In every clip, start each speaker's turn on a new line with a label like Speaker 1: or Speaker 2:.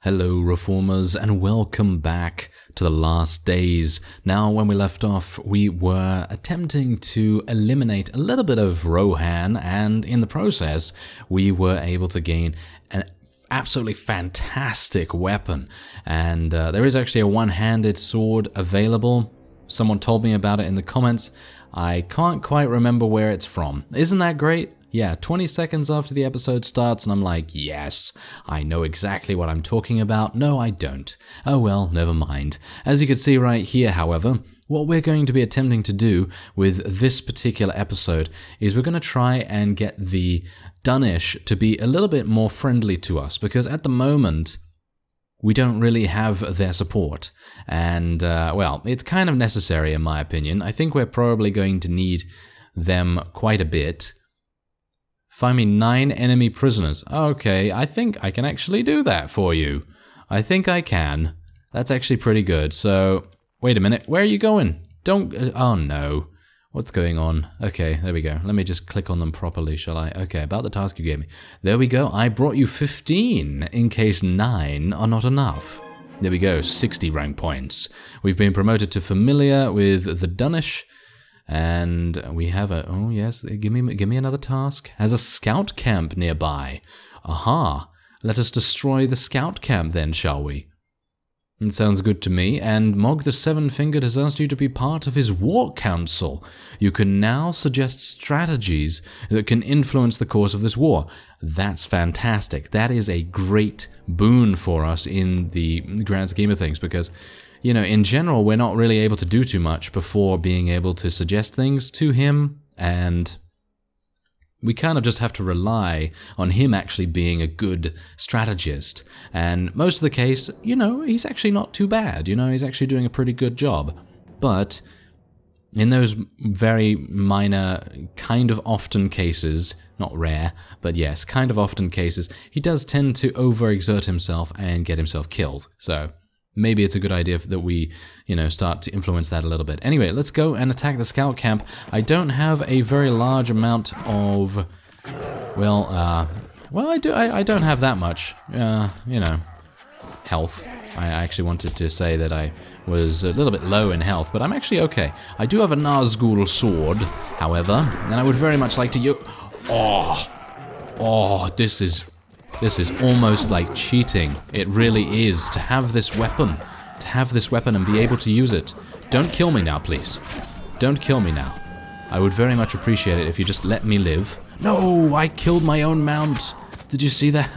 Speaker 1: Hello Reformers and welcome back to the last days. Now when we left off we were attempting to eliminate a little bit of Rohan, and in the process we were able to gain an absolutely fantastic weapon, and there is actually a one-handed sword available. Someone told me about it in the comments. I can't quite remember where it's from. Isn't that great? Yeah, 20 seconds after the episode starts and I'm like, yes, I know exactly what I'm talking about. No, I don't. Oh well, never mind. As you can see right here, however, what we're going to be attempting to do with this particular episode is we're going to try and get the Dunnish to be a little bit more friendly to us, because at the moment we don't really have their support. And, well, it's kind of necessary in my opinion. I think we're probably going to need them quite a bit. Find me 9 enemy prisoners. Okay, I think I can actually do that for you. I think I can. That's actually pretty good. So, wait a minute. Where are you going? Don't... oh, no. What's going on? Okay, there we go. Let me just click on them properly, shall I? Okay, about the task you gave me. There we go. I brought you 15 in case 9 are not enough. There we go. 60 rank points. We've been promoted to familiar with the Dunnish. And we have a... oh, yes, give me another task. Has a scout camp nearby. Aha. Let us destroy the scout camp then, shall we? It sounds good to me. And Mog the Seven-Fingered has asked you to be part of his war council. You can now suggest strategies that can influence the course of this war. That's fantastic. That is a great boon for us in the grand scheme of things, because... you know, in general, we're not really able to do too much before being able to suggest things to him, and we kind of just have to rely on him actually being a good strategist. And most of the case, you know, he's actually not too bad. You know, he's actually doing a pretty good job. But in those very minor, kind of often cases, not rare, but yes, kind of often cases, he does tend to overexert himself and get himself killed. So... maybe it's a good idea that we, you know, start to influence that a little bit. Anyway, let's go and attack the scout camp. I don't have a very large amount of, well, I don't have that much, you know, health. I actually wanted to say that I was a little bit low in health, but I'm actually okay. I do have a Nazgul sword, however, and I would very much like to use... oh, this is almost like cheating. It really is, to have this weapon. To have this weapon and be able to use it. Don't kill me now, please. Don't kill me now. I would very much appreciate it if you just let me live. No, I killed my own mount. Did you see that?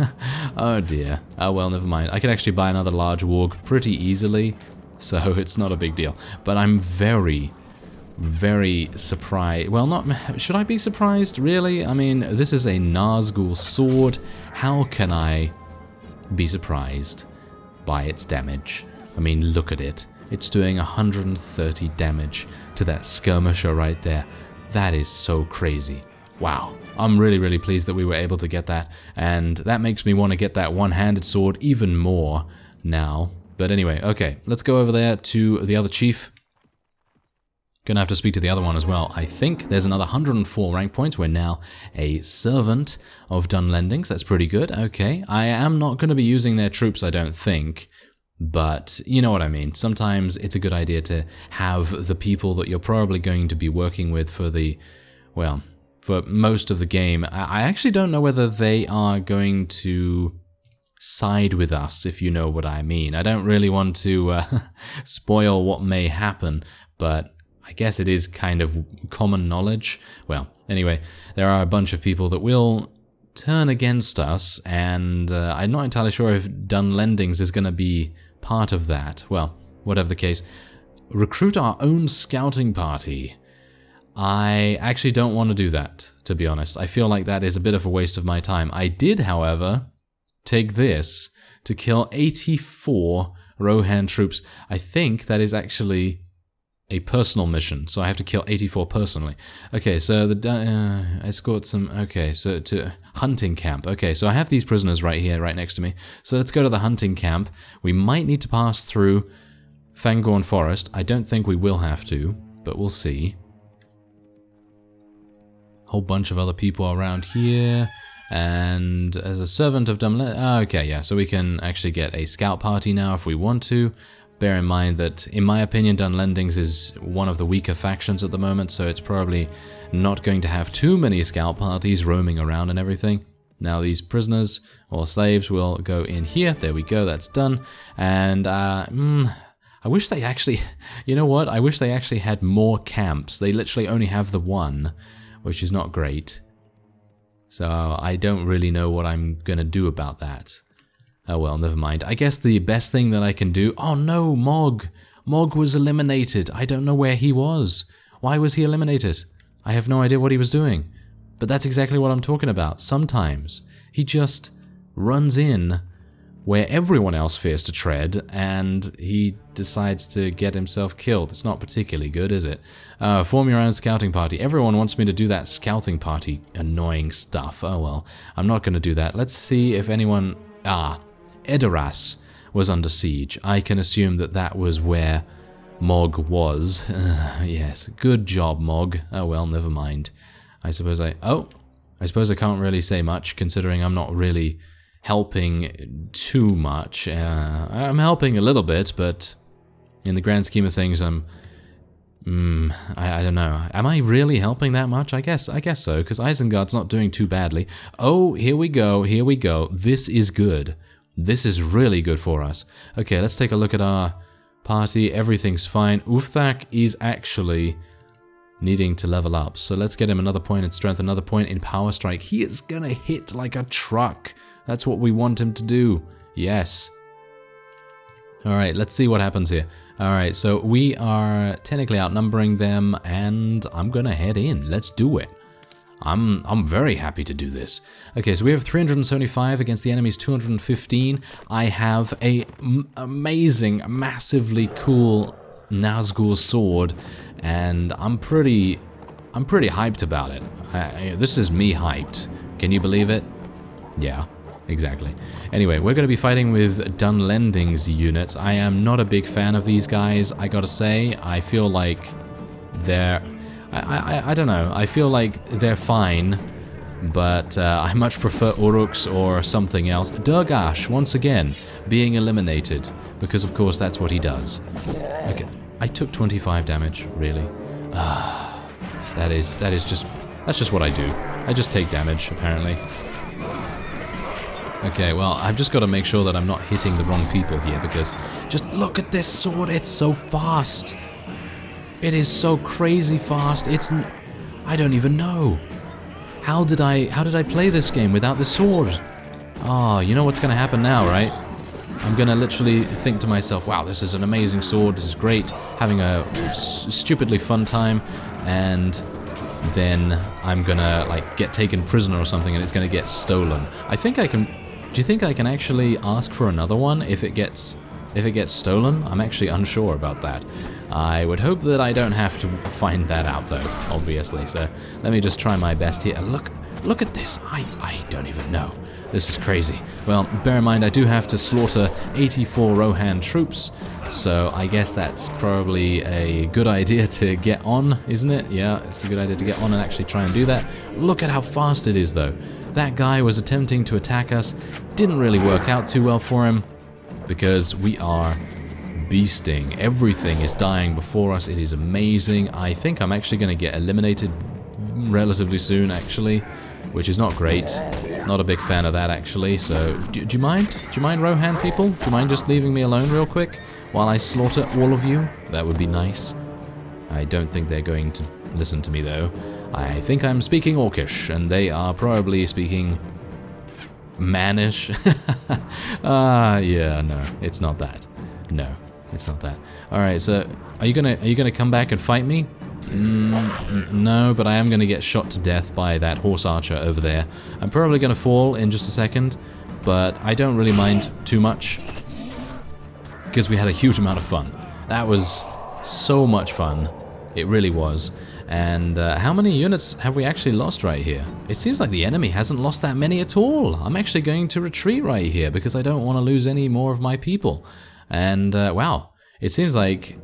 Speaker 1: Oh dear. Oh well, never mind. I can actually buy another large warg pretty easily, so it's not a big deal. But I'm very surprised. Well, not... should I be surprised, really? I mean, this is a Nazgul sword. How can I be surprised by its damage? I mean, look at it. It's doing 130 damage to that skirmisher right there. That is so crazy. Wow. I'm really pleased that we were able to get that, and that makes me want to get that one-handed sword even more now. But anyway, okay, let's go over there to the other chief. Gonna have to speak to the other one as well. I think there's another 104 rank points. We're now a servant of Dunlendings. That's pretty good. Okay. I am not going to be using their troops, I don't think. But you know what I mean. Sometimes it's a good idea to have the people that you're probably going to be working with for the, well, for most of the game. I actually don't know whether they are going to side with us, if you know what I mean. I don't really want to spoil what may happen, but... I guess it is kind of common knowledge. Well, anyway, there are a bunch of people that will turn against us, and I'm not entirely sure if Dunlendings is going to be part of that. Well, whatever the case, recruit our own scouting party. I actually don't want to do that, to be honest. I feel like that is a bit of a waste of my time. I did, however, take this to kill 84 Rohan troops. I think that is actually... a personal mission, so I have to kill 84 personally. Okay, so the escort some... okay, so to hunting camp. Okay, so I have these prisoners right here, right next to me. So let's go to the hunting camp. We might need to pass through Fangorn Forest. I don't think we will have to, but we'll see. Whole bunch of other people around here. And as a servant of okay, yeah, so we can actually get a scout party now if we want to. Bear in mind that, in my opinion, Dunlendings is one of the weaker factions at the moment, so it's probably not going to have too many scout parties roaming around and everything. Now these prisoners, or slaves, will go in here. There we go, that's done. And, I wish they actually... You know what? I wish they actually had more camps. They literally only have the one, which is not great. So I don't really know what I'm gonna do about that. Oh well, never mind. I guess the best thing that I can do... Oh no, Mog! Mog was eliminated. I don't know where he was. Why was he eliminated? I have no idea what he was doing. But that's exactly what I'm talking about. Sometimes he just runs in where everyone else fears to tread, and he decides to get himself killed. It's not particularly good, is it? Form your own scouting party. Everyone wants me to do that scouting party annoying stuff. Oh well, I'm not going to do that. Let's see if anyone... Edoras was under siege. I can assume that that was where Mog was. Yes, good job, Mog. Oh well, never mind. I suppose I can't really say much, considering I'm not really helping too much. I'm helping a little bit, but in the grand scheme of things, I don't know. Am I really helping that much? I guess so, because Isengard's not doing too badly. Oh, here we go, here we go. This is good. This is really good for us. Okay, let's take a look at our party. Everything's fine. Uthak is actually needing to level up. So let's get him another point in strength, another point in power strike. He is gonna hit like a truck. That's what we want him to do. Yes. Alright, let's see what happens here. Alright, so we are technically outnumbering them, and I'm gonna head in. Let's do it. I'm very happy to do this. Okay, so we have 375 against the enemy's 215. I have a amazing, massively cool Nazgul sword, and I'm pretty hyped about it. This is me hyped. Can you believe it? Yeah, exactly. Anyway, we're going to be fighting with Dunlending's units. I am not a big fan of these guys, I gotta say. I feel like they're... I don't know. I feel like they're fine, but I much prefer Uruks or something else. Durgash, once again, being eliminated, because of course that's what he does. Okay, I took 25 damage, really. That's just what I do. I just take damage, apparently. Okay, well, I've just got to make sure that I'm not hitting the wrong people here, because just look at this sword, it's so fast. It is so crazy fast. I don't even know. How did I play this game without the sword? Oh, you know what's going to happen now, right? I'm going to literally think to myself, wow, this is an amazing sword. This is great. Having a stupidly fun time. And then I'm going to like get taken prisoner or something, and it's going to get stolen. I think I can... Do you think I can actually ask for another one if it gets stolen? I'm actually unsure about that. I would hope that I don't have to find that out, though, obviously. So let me just try my best here. Look at this. I don't even know. This is crazy. Well, bear in mind, I do have to slaughter 84 Rohan troops, so I guess that's probably a good idea to get on, isn't it? Yeah, it's a good idea to get on and actually try and do that. Look at how fast it is, though. That guy was attempting to attack us. Didn't really work out too well for him, because we are beasting. Everything is dying before us. It is amazing. I think I'm actually going to get eliminated relatively soon, actually, which is not great. Not a big fan of that, actually. So, do you mind? Do you mind, Rohan people? Do you mind just leaving me alone real quick while I slaughter all of you? That would be nice. I don't think they're going to listen to me, though. I think I'm speaking Orcish, and they are probably speaking Mannish. Yeah, no, it's not that. No, it's not that. Alright, so are you gonna come back and fight me? No, but I am gonna get shot to death by that horse archer over there. I'm probably gonna fall in just a second, but I don't really mind too much, because we had a huge amount of fun. That was so much fun. It really was. And how many units have we actually lost right here? It seems like the enemy hasn't lost that many at all. I'm actually going to retreat right here because I don't want to lose any more of my people. And wow, it seems like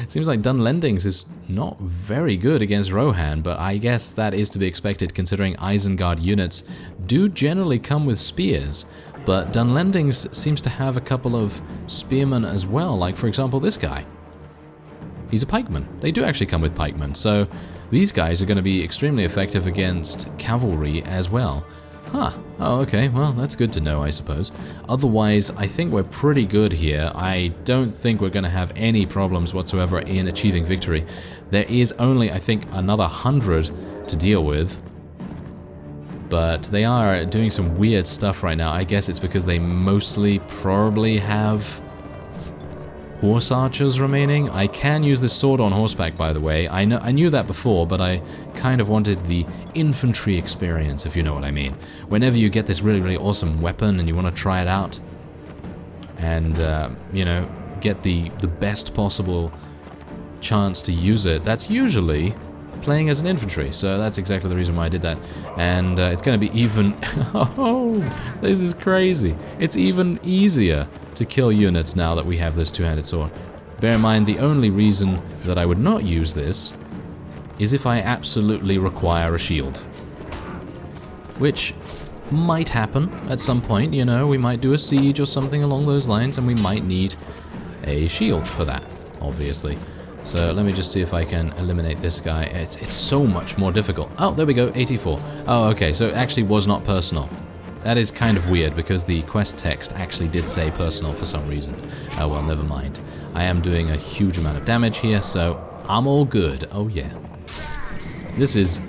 Speaker 1: Seems like Dunlendings is not very good against Rohan, but I guess that is to be expected considering Isengard units do generally come with spears. But Dunlendings seems to have a couple of spearmen as well, like for example this guy. He's a pikeman. They do actually come with pikemen, so these guys are going to be extremely effective against cavalry as well. Huh. Oh, okay. Well, that's good to know, I suppose. Otherwise, I think we're pretty good here. I don't think we're going to have any problems whatsoever in achieving victory. There is only, I think, another 100 to deal with. But they are doing some weird stuff right now. I guess it's because they mostly probably have horse archers remaining. I can use this sword on horseback, by the way. I knew that before, but I kind of wanted the infantry experience, if you know what I mean. Whenever you get this really, really awesome weapon and you want to try it out and, you know, get the best possible chance to use it, that's usually playing as an infantry. So that's exactly the reason why I did that. And it's going to be even... oh, this is crazy. It's even easier to kill units now that we have this two-handed sword. Bear in mind, the only reason that I would not use this is if I absolutely require a shield. Which might happen at some point, you know, we might do a siege or something along those lines, and we might need a shield for that, obviously. So let me just see if I can eliminate this guy. It's so much more difficult. Oh, there we go, 84. Oh, okay, so it actually was not personal. That is kind of weird, because the quest text actually did say personal for some reason. Oh well, never mind. I am doing a huge amount of damage here, so I'm all good. Oh yeah. This is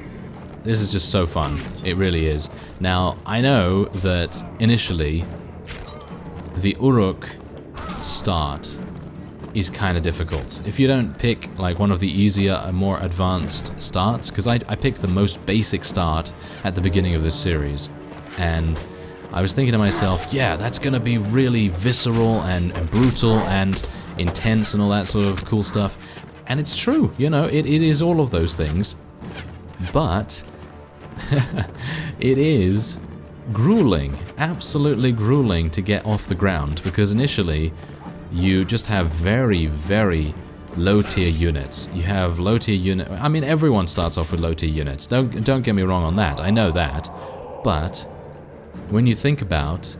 Speaker 1: just so fun. It really is. Now, I know that initially the Uruk start is kind of difficult. If you don't pick like one of the easier and more advanced starts, because I picked the most basic start at the beginning of this series. And I was thinking to myself, yeah, that's going to be really visceral and brutal and intense and all that sort of cool stuff. And it's true, you know, it is all of those things. But it is grueling, absolutely grueling to get off the ground, because initially you just have very, very low-tier units. You have low-tier unit. I mean, everyone starts off with low-tier units. Don't get me wrong on that. I know that. But when you think about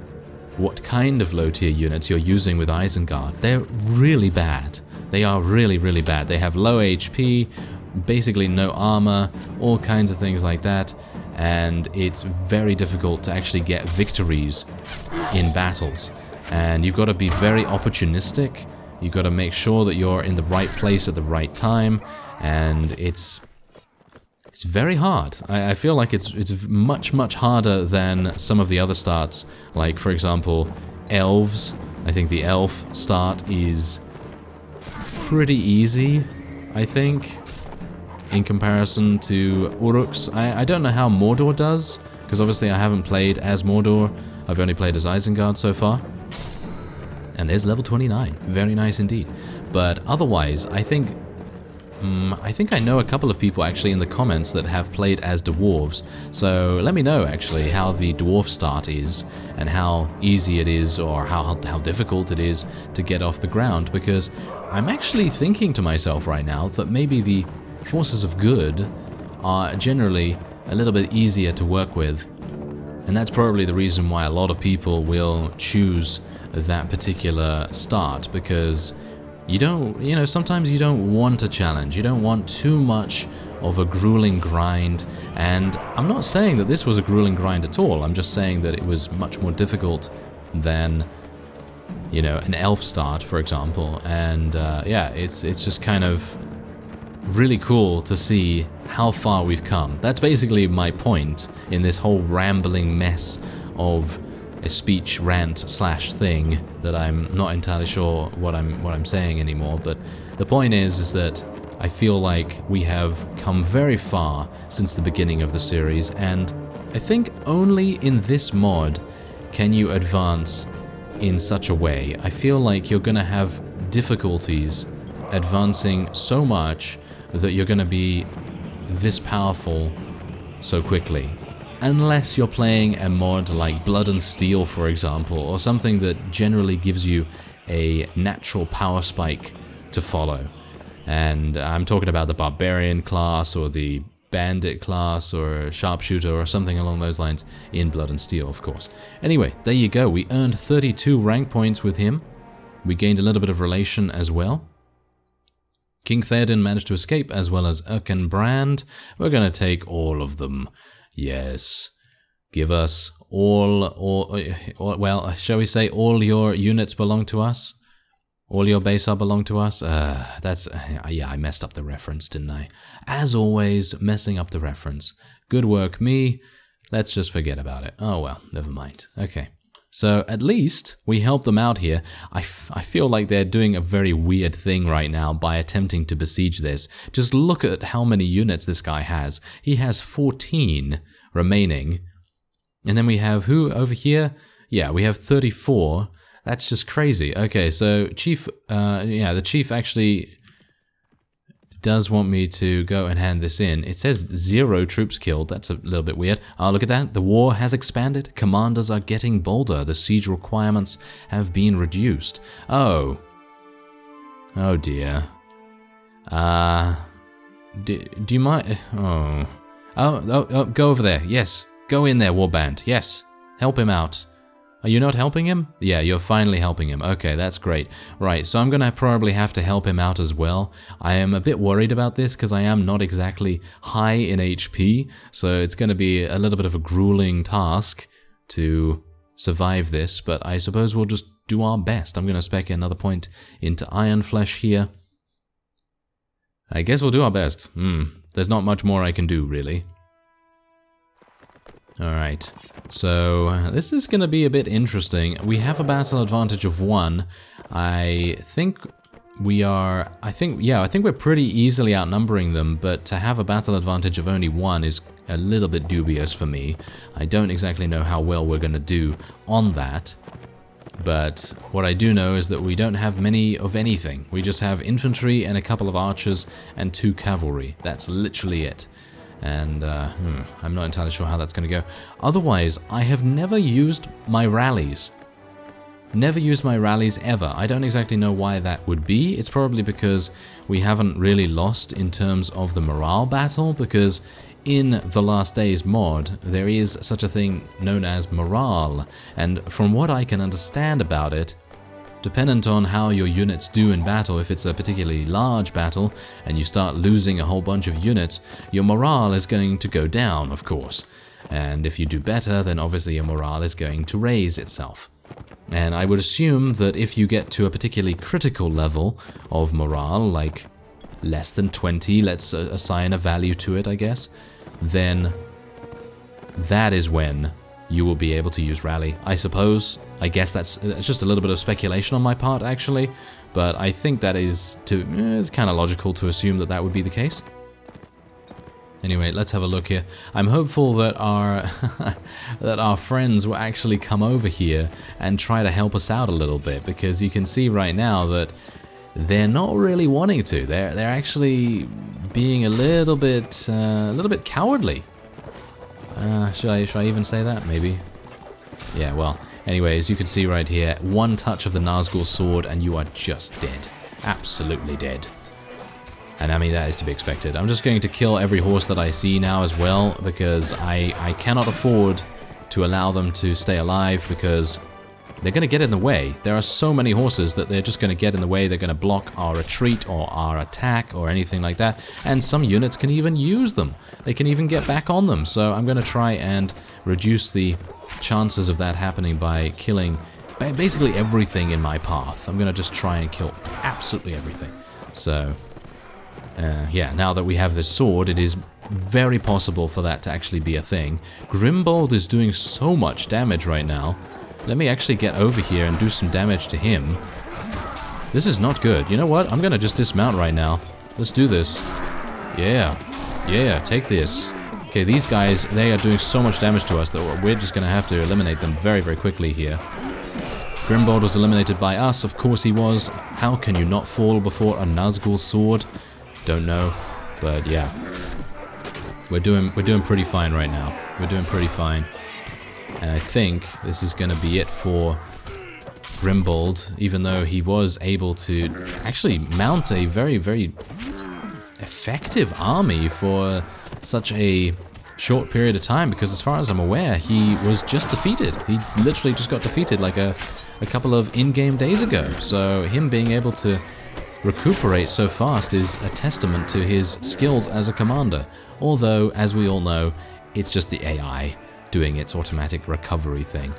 Speaker 1: what kind of low-tier units you're using with Isengard, they're really bad. They are really, really bad. They have low HP, basically no armor, all kinds of things like that, and it's very difficult to actually get victories in battles. And you've got to be very opportunistic. You've got to make sure that you're in the right place at the right time, and it's very hard. I feel like it's much, much harder than some of the other starts. Like, for example, elves. I think the elf start is pretty easy, I think, in comparison to Uruks. I don't know how Mordor does, because obviously I haven't played as Mordor. I've only played as Isengard so far. And there's level 29. Very nice indeed. But otherwise, I think I know a couple of people actually in the comments that have played as dwarves, so let me know actually how the dwarf start is and how easy it is or how difficult it is to get off the ground, because I'm actually thinking to myself right now that maybe the forces of good are generally a little bit easier to work with, and that's probably the reason why a lot of people will choose that particular start, because you don't, you know, sometimes you don't want a challenge. You don't want too much of a grueling grind. And I'm not saying that this was a grueling grind at all. I'm just saying that it was much more difficult than, you know, an elf start, for example. And yeah, it's just kind of really cool to see how far we've come. That's basically my point in this whole rambling mess of a speech rant slash thing that I'm not entirely sure what I'm saying anymore. But the point is that I feel like we have come very far since the beginning of the series, and I think only in this mod can you advance in such a way. I feel like you're gonna have difficulties advancing so much that you're gonna be this powerful so quickly. Unless you're playing a mod like Blood and Steel, for example, or something that generally gives you a natural power spike to follow. And I'm talking about the barbarian class or the bandit class or sharpshooter or something along those lines in Blood and Steel, of course. Anyway, there you go. We earned 32 rank points with him. We gained a little bit of relation as well. King Theoden managed to escape, as well as Uruk-hai. We're going to take all of them. Yes. Give us well, shall we say all your units belong to us? All your base belong to us? Yeah, I messed up the reference, didn't I? As always, messing up the reference. Good work, me. Let's just forget about it. Oh well, never mind. Okay. So at least we help them out here. I feel like they're doing a very weird thing right now by attempting to besiege this. Just look at how many units this guy has. He has 14 remaining. And then we have who over here? Yeah, we have 34. That's just crazy. Okay, so Chief, the Chief actually does want me to go and hand this in. It says 0 troops killed. That's a little bit weird. Oh, look at that. The war has expanded. Commanders are getting bolder. The siege requirements have been reduced. Oh. Oh, dear. Do you mind? Oh. Oh, go over there. Yes. Go in there, Warband. Yes. Help him out. Are you not helping him? Yeah, you're finally helping him. Okay, that's great. Right, so I'm going to probably have to help him out as well. I am a bit worried about this because I am not exactly high in HP, so it's going to be a little bit of a grueling task to survive this, but I suppose we'll just do our best. I'm going to spec another point into Iron Flesh here. I guess we'll do our best. There's not much more I can do, really. Alright, so this is going to be a bit interesting. We have a battle advantage of 1. I think we're pretty easily outnumbering them, but to have a battle advantage of only 1 is a little bit dubious for me. I don't exactly know how well we're going to do on that, but what I do know is that we don't have many of anything. We just have infantry and a couple of archers and 2 cavalry. That's literally it. And I'm not entirely sure how that's going to go. Otherwise, I have never used my rallies. Never used my rallies ever. I don't exactly know why that would be. It's probably because we haven't really lost in terms of the morale battle, because in the Last Days mod, there is such a thing known as morale. And from what I can understand about it, dependent on how your units do in battle, if it's a particularly large battle and you start losing a whole bunch of units, your morale is going to go down, of course. And if you do better, then obviously your morale is going to raise itself. And I would assume that if you get to a particularly critical level of morale, like less than 20, let's assign a value to it, I guess, then that is when you will be able to use rally, I suppose. I guess that's just a little bit of speculation on my part, actually, but I think that is it's kind of logical to assume that that would be the case. Anyway, let's have a look here. I'm hopeful that our that our friends will actually come over here and try to help us out a little bit, because you can see right now that they're not really wanting to. They're actually being a little bit cowardly. Should I even say that? Maybe. Yeah, well, anyway, as you can see right here, one touch of the Nazgul sword and you are just dead. Absolutely dead. And I mean, that is to be expected. I'm just going to kill every horse that I see now as well, because I cannot afford to allow them to stay alive, because they're going to get in the way. There are so many horses that they're just going to get in the way. They're going to block our retreat or our attack or anything like that. And some units can even use them. They can even get back on them. So I'm going to try and reduce the chances of that happening by killing basically everything in my path. I'm going to just try and kill absolutely everything. So, yeah, now that we have this sword, it is very possible for that to actually be a thing. Grimbold is doing so much damage right now. Let me actually get over here and do some damage to him. This is not good. You know what? I'm going to just dismount right now. Let's do this. Yeah. Yeah, take this. Okay, these guys, they are doing so much damage to us that we're just going to have to eliminate them very, very quickly here. Grimbold was eliminated by us. Of course he was. How can you not fall before a Nazgul sword? Don't know. But yeah. We're doing pretty fine right now. We're doing pretty fine. And I think this is going to be it for Grimbold, even though he was able to actually mount a very, very effective army for such a short period of time, because as far as I'm aware, he was just defeated. He literally just got defeated like a couple of in-game days ago. So him being able to recuperate so fast is a testament to his skills as a commander. Although, as we all know, it's just the AI doing its automatic recovery thing.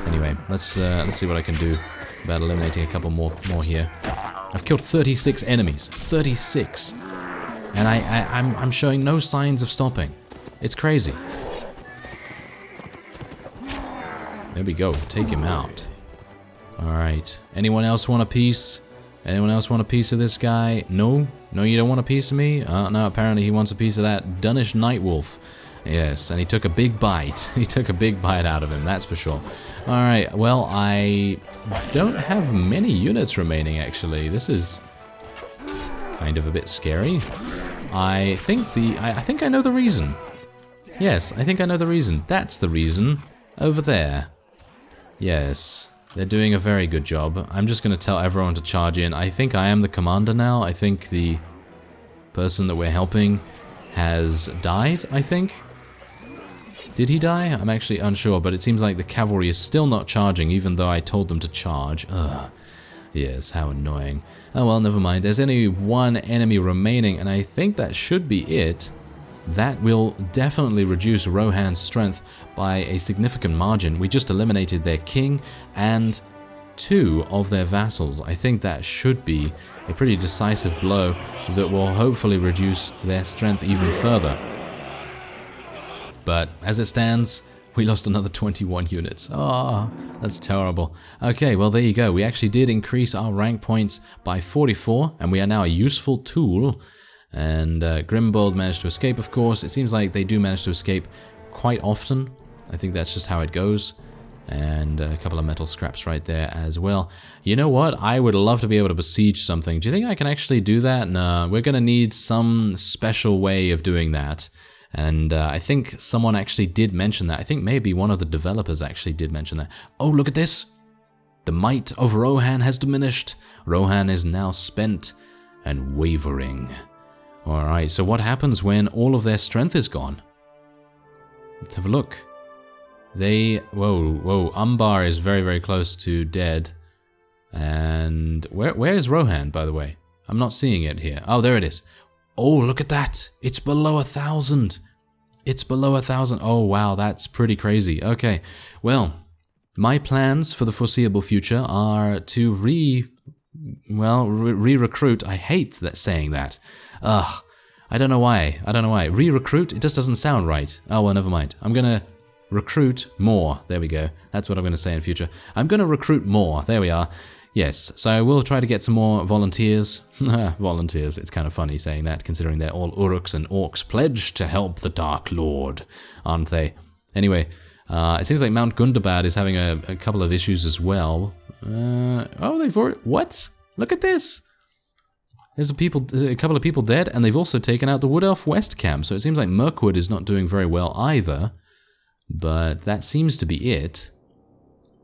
Speaker 1: Anyway, let's see what I can do about eliminating a couple more here. I've killed 36 enemies. 36! And I'm showing no signs of stopping. It's crazy. There we go. Take him out. Alright. Anyone else want a piece? Anyone else want a piece of this guy? No? No, you don't want a piece of me? No, apparently he wants a piece of that Dunnish Nightwolf. Yes, and he took a big bite. He took a big bite out of him, that's for sure. Alright, well, I don't have many units remaining, actually. This is kind of a bit scary. I think I know the reason. Yes, I think I know the reason. That's the reason. Over there. Yes, they're doing a very good job. I'm just going to tell everyone to charge in. I think I am the commander now. I think the person that we're helping has died, I think. Did he die? I'm actually unsure, but it seems like the cavalry is still not charging, even though I told them to charge. Ugh. Yes, how annoying. Oh well, never mind. There's only one enemy remaining, and I think that should be it. That will definitely reduce Rohan's strength by a significant margin. We just eliminated their king and 2 of their vassals. I think that should be a pretty decisive blow that will hopefully reduce their strength even further. But as it stands, we lost another 21 units. Ah, that's terrible. Okay, well there you go. We actually did increase our rank points by 44, and we are now a useful tool. And Grimbold managed to escape, of course. It seems like they do manage to escape quite often. I think that's just how it goes. And a couple of metal scraps right there as well. You know what? I would love to be able to besiege something. Do you think I can actually do that? No, we're going to need some special way of doing that. And I think someone actually did mention that. I think maybe one of the developers actually did mention that. Oh, look at this! The might of Rohan has diminished. Rohan is now spent and wavering. Alright, so what happens when all of their strength is gone? Let's have a look. Whoa, Umbar is very, very close to dead. And where is Rohan, by the way? I'm not seeing it here. Oh, there it is. Oh, look at that. It's below 1,000. It's below 1,000. Oh, wow, that's pretty crazy. Okay, well, my plans for the foreseeable future are to re-recruit. I hate saying that. Ugh, I don't know why. Re-recruit? It just doesn't sound right. Oh, well, never mind. I'm going to recruit more. There we go. That's what I'm going to say in future. I'm going to recruit more. There we are. Yes, so I will try to get some more volunteers. Volunteers, it's kind of funny saying that, considering they're all Uruks and Orcs pledged to help the Dark Lord, aren't they? Anyway, it seems like Mount Gundabad is having a couple of issues as well. Oh, they've already... What? Look at this! There's a couple of people dead, and they've also taken out the Wood Elf West camp, so it seems like Mirkwood is not doing very well either. But that seems to be it.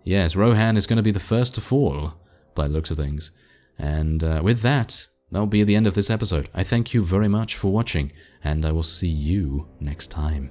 Speaker 1: Yes, Rohan is going to be the first to fall, by the looks of things. And with that, that'll be the end of this episode. I thank you very much for watching, and I will see you next time.